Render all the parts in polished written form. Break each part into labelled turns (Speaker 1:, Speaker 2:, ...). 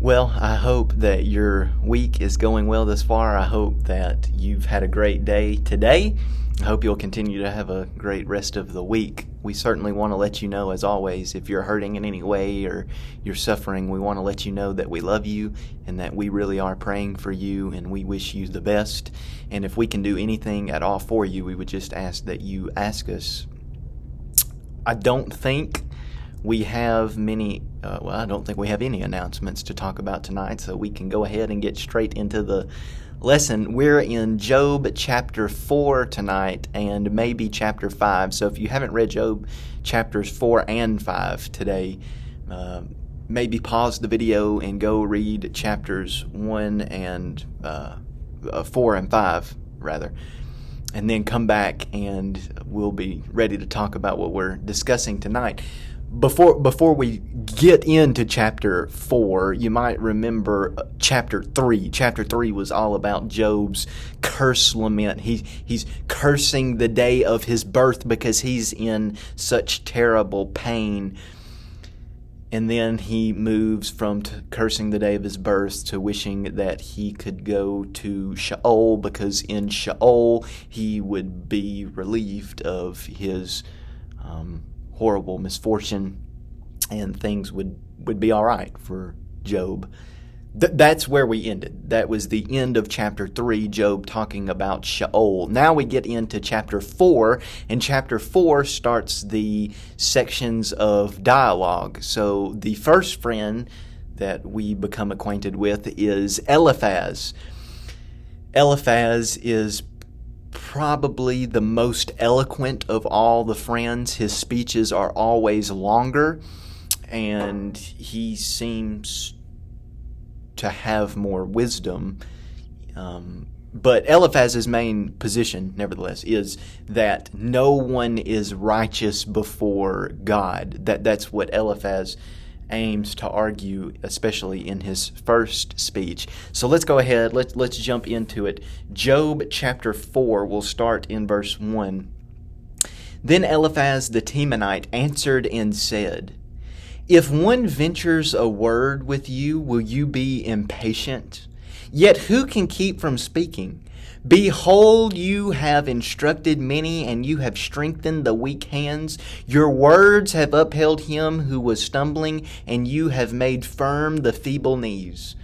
Speaker 1: Well, I hope that your week is going well thus far. I hope that you've had a great day today. I hope you'll continue to have a great rest of the week. We certainly want to let you know, as always, if you're hurting in any way or you're suffering, we want to let you know that we love you and that we really are praying for you and we wish you the best. And if we can do anything at all for you, we would just ask that you ask us. I don't think we have I don't think we have any announcements to talk about tonight, so we can go ahead and get straight into the lesson. We're in Job chapter 4 tonight and maybe chapter 5. So if you haven't read Job chapters 4 and 5 today, maybe pause the video and go read chapters 1 and 4 and 5, rather. And then come back and we'll be ready to talk about what we're discussing tonight. Before we get into chapter 4, you might remember chapter 3. Chapter 3 was all about Job's curse lament. He's cursing the day of his birth because he's in such terrible pain. And then he moves from cursing the day of his birth to wishing that he could go to Sheol, because in Sheol he would be relieved of his horrible misfortune and things would be all right for Job. That's where we ended. That was the end of chapter 3, Job talking about Sheol. Now we get into chapter 4, and chapter 4 starts the sections of dialogue. So the first friend that we become acquainted with is Eliphaz. Eliphaz is probably the most eloquent of all the friends. His speeches are always longer, and he seems to have more wisdom. But Eliphaz's main position, nevertheless, is that no one is righteous before God. That's what Eliphaz aims to argue, especially in his first speech. So let's go ahead, let's jump into it. Job chapter 4, we'll start in verse 1. Then Eliphaz the Temanite answered and said, "If one ventures a word with you, will you be impatient? Yet who can keep from speaking? Behold, you have instructed many, and you have strengthened the weak hands. Your words have upheld him who was stumbling, and you have made firm the feeble knees.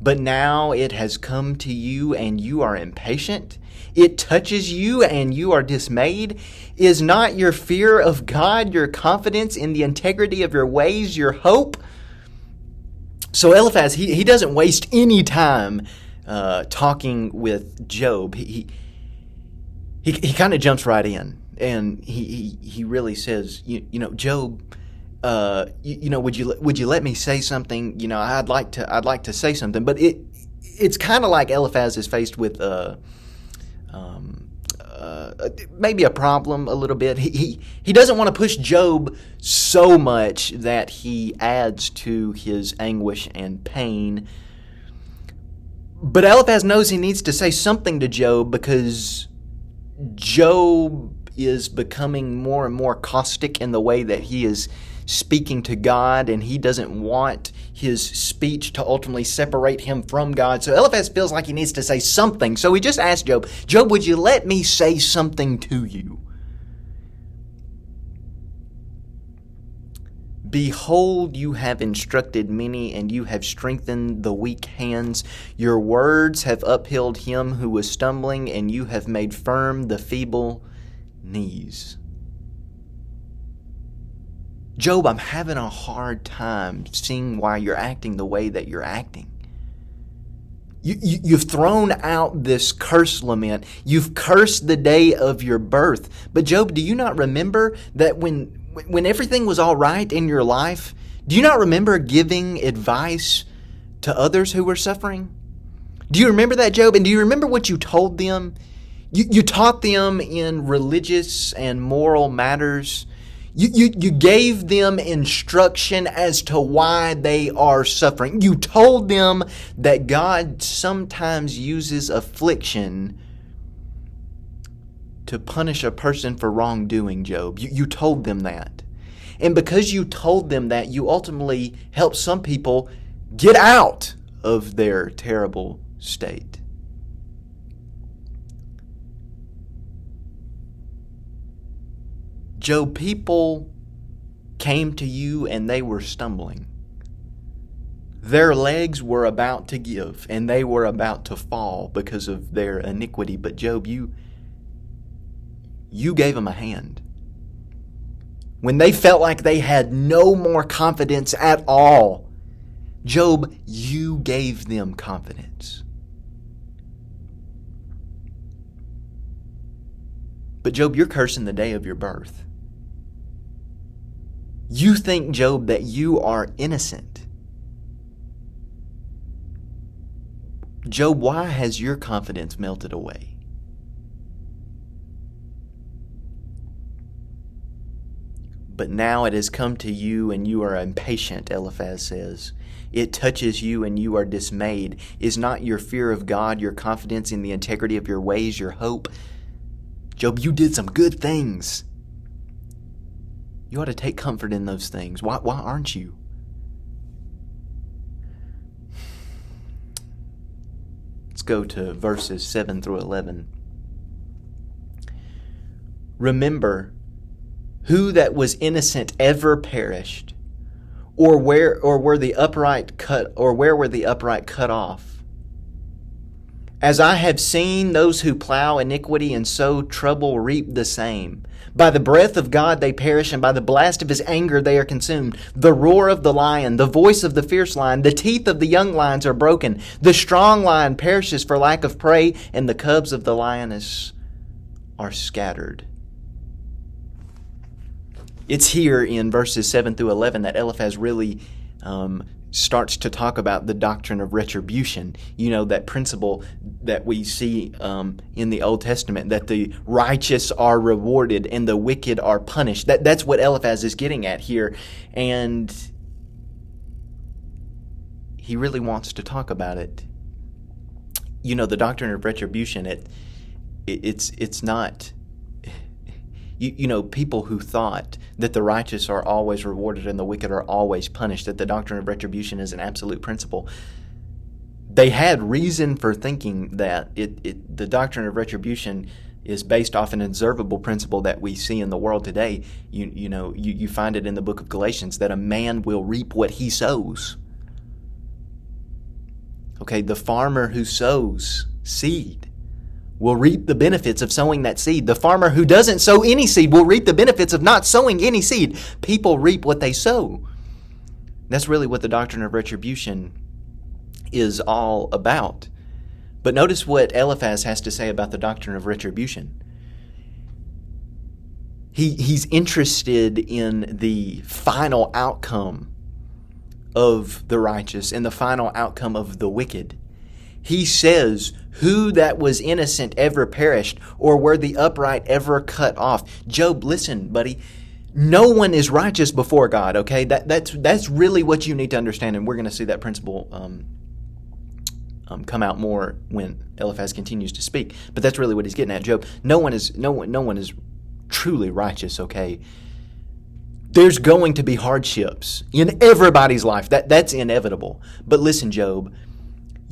Speaker 1: But now it has come to you, and you are impatient. It touches you, and you are dismayed. Is not your fear of God, your confidence in the integrity of your ways, your hope?" So Eliphaz, he doesn't waste any time talking with Job. He kind of jumps right in, and he really says, Job, would you let me say something? I'd like to say something, but it's kind of like Eliphaz is faced with maybe a problem a little bit. He doesn't want to push Job so much that he adds to his anguish and pain. But Eliphaz knows he needs to say something to Job because Job is becoming more and more caustic in the way that he is speaking to God, and he doesn't want his speech to ultimately separate him from God. So Eliphaz feels like he needs to say something. So he just asked Job, "Job, would you let me say something to you?" "Behold, you have instructed many, and you have strengthened the weak hands. Your words have upheld him who was stumbling, and you have made firm the feeble knees." Job, I'm having a hard time seeing why you're acting the way that you're acting. You've thrown out this curse lament. You've cursed the day of your birth. But Job, do you not remember that when everything was all right in your life, do you not remember giving advice to others who were suffering? Do you remember that, Job? And do you remember what you told them? You taught them in religious and moral matters. You gave them instruction as to why they are suffering. You told them that God sometimes uses affliction to punish a person for wrongdoing, Job. You told them that. And because you told them that, you ultimately helped some people get out of their terrible state. Job, people came to you and they were stumbling. Their legs were about to give and they were about to fall because of their iniquity. But Job, you gave them a hand. When they felt like they had no more confidence at all, Job, you gave them confidence. But Job, you're cursing the day of your birth. You think, Job, that you are innocent. Job, why has your confidence melted away? But now it has come to you and you are impatient, Eliphaz says. It touches you and you are dismayed. Is not your fear of God, your confidence in the integrity of your ways, your hope? Job, you did some good things. You ought to take comfort in those things. Why aren't you? Let's go to verses 7 through 11. Remember, who that was innocent ever perished, where were the upright cut off? As I have seen those who plow iniquity and sow trouble reap the same. By the breath of God they perish, and by the blast of his anger they are consumed. The roar of the lion, the voice of the fierce lion, the teeth of the young lions are broken. The strong lion perishes for lack of prey, and the cubs of the lioness are scattered. It's here in verses 7 through 11 that Eliphaz really starts to talk about the doctrine of retribution. You know, that principle that we see in the Old Testament, that the righteous are rewarded and the wicked are punished. That's what Eliphaz is getting at here. And he really wants to talk about it. You know, the doctrine of retribution, it's not... You know, people who thought that the righteous are always rewarded and the wicked are always punished, that the doctrine of retribution is an absolute principle. They had reason for thinking that the doctrine of retribution is based off an observable principle that we see in the world today. You find it in the book of Galatians that a man will reap what he sows. Okay, the farmer who sows seed will reap the benefits of sowing that seed. The farmer who doesn't sow any seed will reap the benefits of not sowing any seed. People reap what they sow. That's really what the doctrine of retribution is all about. But notice what Eliphaz has to say about the doctrine of retribution. He's interested in the final outcome of the righteous and the final outcome of the wicked. He says, who that was innocent ever perished, or were the upright ever cut off? Job, listen, buddy. No one is righteous before God, okay? That's really what you need to understand, and we're going to see that principle come out more when Eliphaz continues to speak. But that's really what he's getting at, Job. No one is truly righteous, okay? There's going to be hardships in everybody's life. That's inevitable. But listen, Job,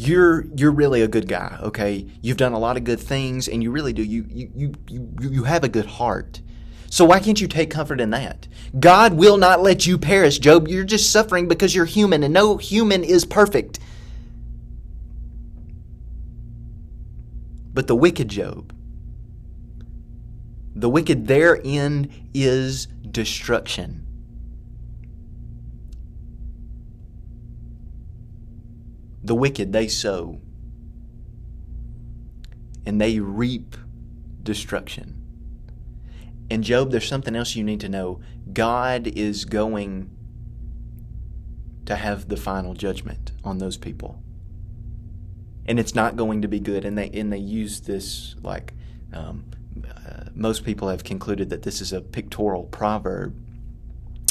Speaker 1: you're really a good guy, okay? You've done a lot of good things, and you really do. You have a good heart. So why can't you take comfort in that? God will not let you perish, Job. You're just suffering because you're human, and no human is perfect. But the wicked, Job, the wicked, their end is destruction. The wicked, they sow, and they reap destruction. And Job, there's something else you need to know. God is going to have the final judgment on those people. And it's not going to be good. And they use this like most people have concluded that this is a pictorial proverb.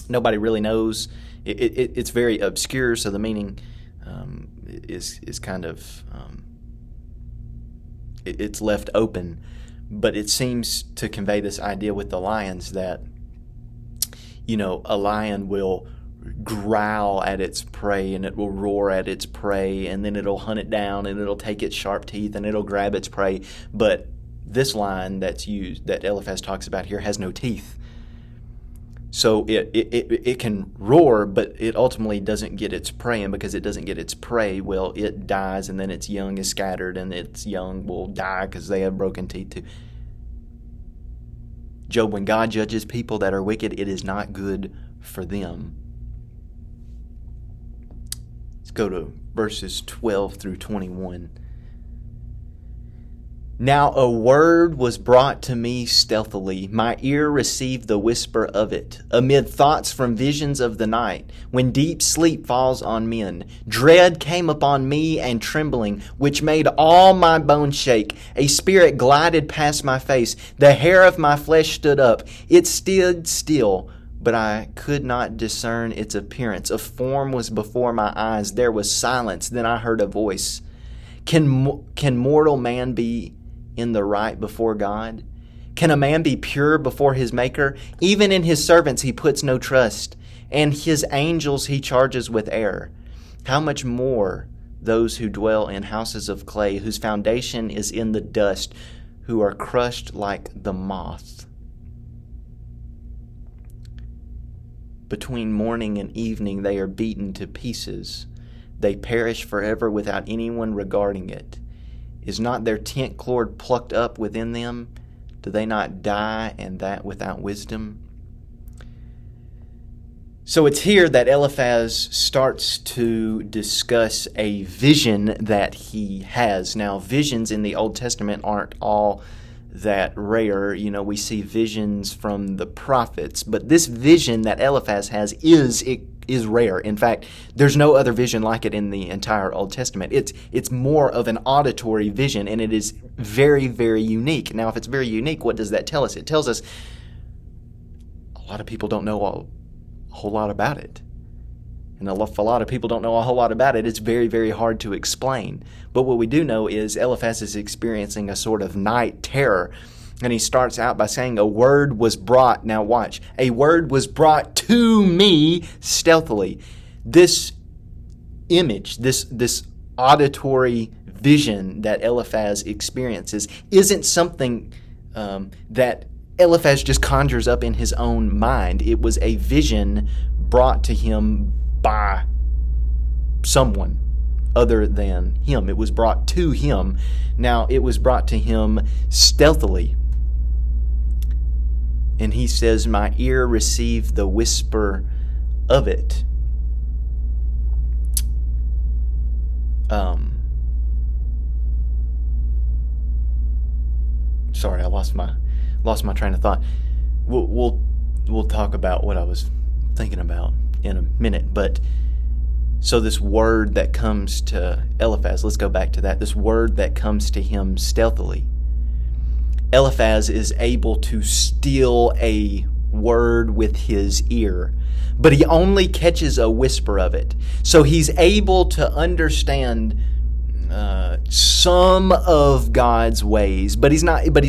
Speaker 1: Nobody really knows. It's very obscure, so the meaning is kind of it's left open. But it seems to convey this idea with the lions that, you know, a lion will growl at its prey, and it will roar at its prey, and then it'll hunt it down, and it'll take its sharp teeth, and it'll grab its prey. But this lion that's used, that Eliphaz talks about here, has no teeth. So it can roar, but it ultimately doesn't get its prey, and because it doesn't get its prey, well, it dies, and then its young is scattered, and its young will die because they have broken teeth too. Job, when God judges people that are wicked, it is not good for them. Let's go to verses 12 through 21. Now a word was brought to me stealthily. My ear received the whisper of it. Amid thoughts from visions of the night, when deep sleep falls on men, dread came upon me and trembling, which made all my bones shake. A spirit glided past my face. The hair of my flesh stood up. It stood still, but I could not discern its appearance. A form was before my eyes. There was silence. Then I heard a voice. Can mortal man be in the right before God? Can a man be pure before his Maker? Even in his servants he puts no trust, and his angels he charges with error. How much more those who dwell in houses of clay, whose foundation is in the dust, who are crushed like the moth. Between morning and evening they are beaten to pieces. They perish forever without anyone regarding it. Is not their tent cord plucked up within them? Do they not die, and that without wisdom? So it's here that Eliphaz starts to discuss a vision that he has. Now, visions in the Old Testament aren't all that rare. You know, we see visions from the prophets, but this vision that Eliphaz has is rare. In fact, there's no other vision like it in the entire Old Testament. It's more of an auditory vision, and it is very, very unique. Now, if it's very unique, what does that tell us? It tells us a lot of people don't know a whole lot about it. And if a lot of people don't know a whole lot about it, it's very, very hard to explain. But what we do know is Eliphaz is experiencing a sort of night terror. And he starts out by saying, a word was brought. Now watch. A word was brought to me stealthily. This image, this auditory vision that Eliphaz experiences isn't something that Eliphaz just conjures up in his own mind. It was a vision brought to him by someone other than him. It was brought to him. Now, it was brought to him stealthily. And he says, my ear received the whisper of it. Sorry, I lost my train of thought. We'll talk about what I was thinking about in a minute. But so this word that comes to Eliphaz, let's go back to that. This word that comes to him stealthily. Eliphaz is able to steal a word with his ear, but he only catches a whisper of it. So he's able to understand some of God's ways, but he's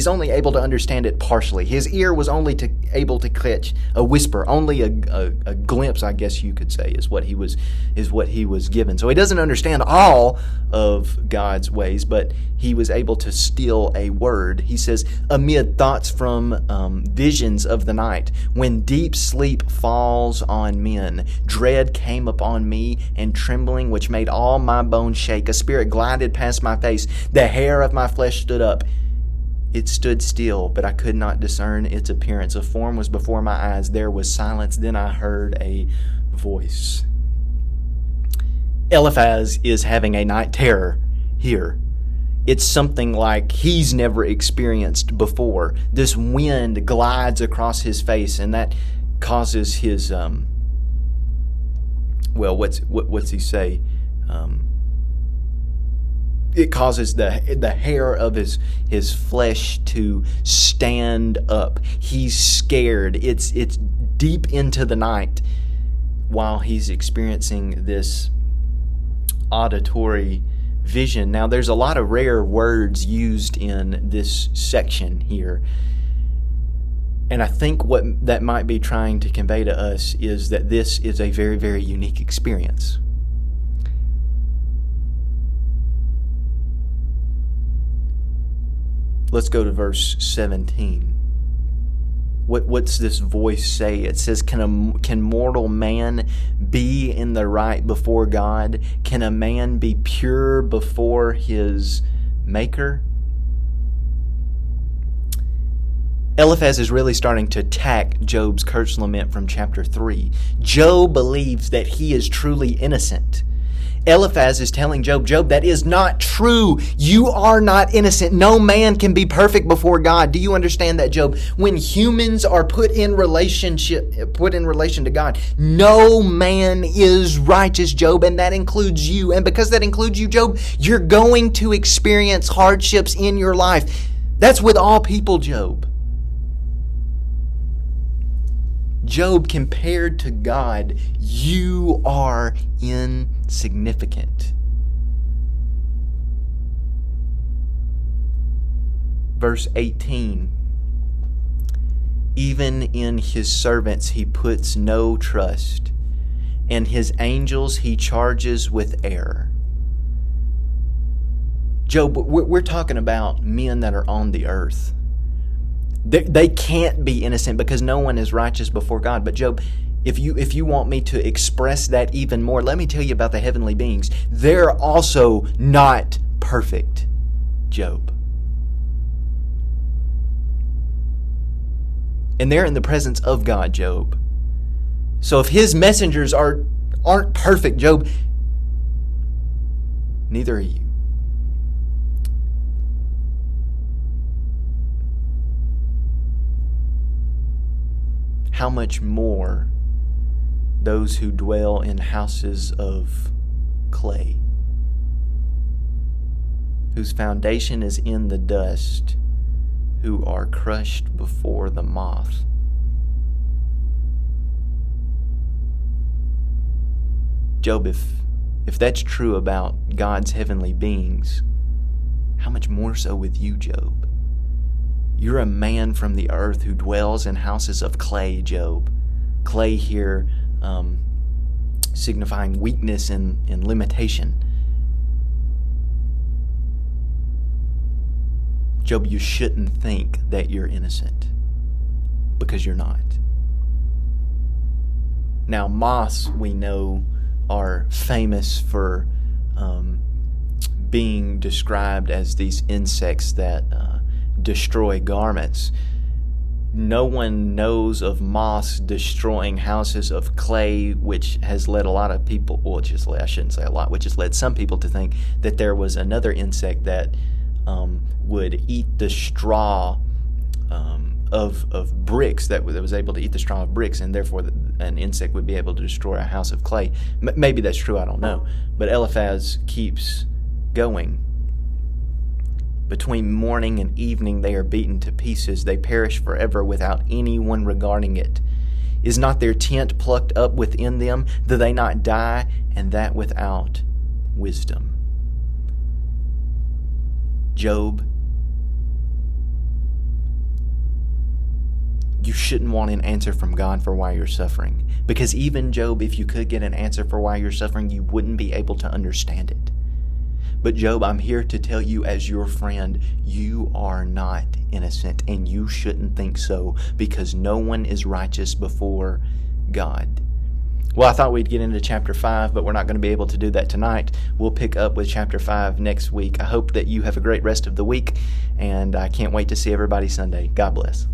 Speaker 1: only able to understand it partially. His ear was only able to catch a whisper, only a glimpse, I guess you could say, is what he was given. So he doesn't understand all of God's ways, but he was able to steal a word. He says, amid thoughts from visions of the night, when deep sleep falls on men, dread came upon me and trembling, which made all my bones shake. A spirit glided past my face. The hair of my flesh stood up. It stood still, but I could not discern its appearance. A form was before my eyes. There was silence. Then I heard a voice. Eliphaz is having a night terror here. It's something like he's never experienced before. This wind glides across his face, and that causes his what's he say? It causes the hair of his flesh to stand up. He's scared. It's deep into the night while he's experiencing this auditory vision. Now, there's a lot of rare words used in this section here. And I think what that might be trying to convey to us is that this is a very, very unique experience. Let's go to verse 17. What's this voice say? It says, can mortal man be in the right before God? Can a man be pure before his Maker? Eliphaz is really starting to attack Job's curse lament from chapter 3. Job believes that he is truly innocent. Eliphaz is telling Job, that is not true. You are not innocent. No man can be perfect before God. Do you understand that, Job? When humans are put in relation to God, no man is righteous, Job, and that includes you. And because that includes you, Job, you're going to experience hardships in your life. That's with all people, Job. Job, compared to God, you are insignificant. Verse 18. Even in his servants he puts no trust, and his angels he charges with error. Job, we're talking about men that are on the earth. They can't be innocent because no one is righteous before God. But Job, if you want me to express that even more, let me tell you about the heavenly beings. They're also not perfect, Job. And they're in the presence of God, Job. So if his messengers aren't perfect, Job, neither are you. How much more those who dwell in houses of clay, whose foundation is in the dust, who are crushed before the moth. Job, if that's true about God's heavenly beings, how much more so with you, Job? You're a man from the earth who dwells in houses of clay, Job. Clay here signifying weakness and limitation. Job, you shouldn't think that you're innocent, because you're not. Now, moths, we know, are famous for being described as these insects that destroy garments. No one knows of moths destroying houses of clay, which has led a lot of people, which has led some people to think that there was another insect that would eat the straw of bricks, that was able to eat the straw of bricks, and therefore an insect would be able to destroy a house of clay. Maybe that's true, I don't know. But Eliphaz keeps going. Between morning and evening they are beaten to pieces. They perish forever without anyone regarding it. Is not their tent plucked up within them? Do they not die, and that without wisdom? Job, you shouldn't want an answer from God for why you're suffering. Because even, Job, if you could get an answer for why you're suffering, you wouldn't be able to understand it. But Job, I'm here to tell you as your friend, you are not innocent, and you shouldn't think so, because no one is righteous before God. Well, I thought we'd get into chapter 5, but we're not going to be able to do that tonight. We'll pick up with chapter 5 next week. I hope that you have a great rest of the week, and I can't wait to see everybody Sunday. God bless.